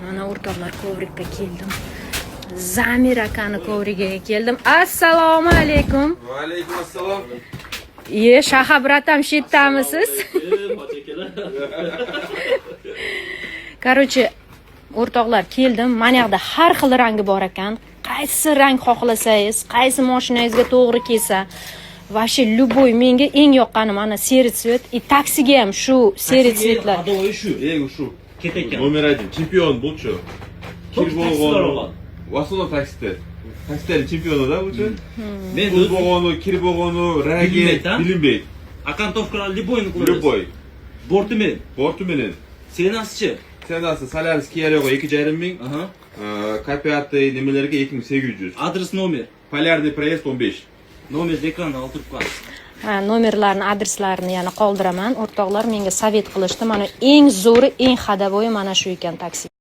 Mana o'rtoqlar kovrikka keldim. Zamir akani kovrigiga keldim. Assalomu alaykum. Va alaykum assalom. Shaha bratam shittamisiz? Короче, o'rtoqlar keldim. Mana yerda har xil rangi bor ekan. Qaysi rang xohlasangiz, qaysi mashinangizga to'g'ri kelsa, Vashi любой menga eng yoqqani mana seri tsvet. И taksiga ham shu seri tsvetlar. Adoyi shu, shu. Ketekan. Nomer 1 chempion bu-chu. Kirbo'g'on. Vasolo taksida. Taksilar chempioni-da bu-chu. Men Kirbo'g'oni, Kirbo'g'oni, rangi bilinmaydi. Akantovkalar любойni qilamiz. Любой. Bortimen. Bortimen. Senasichi? Senasi Solaris Kiyaro'ga 2,5 ming. Kopiyati nimalarga 2800. Adres nomer. Polyarный проезд 15. Nomer ekranda oltirib qo'yasiz. Nomerlarni, adreslarini yana qoldiraman. O'rtoqlar menga savet qilishdi. Mana eng zo'ri, eng xadavoyi mana shu ekan taksi.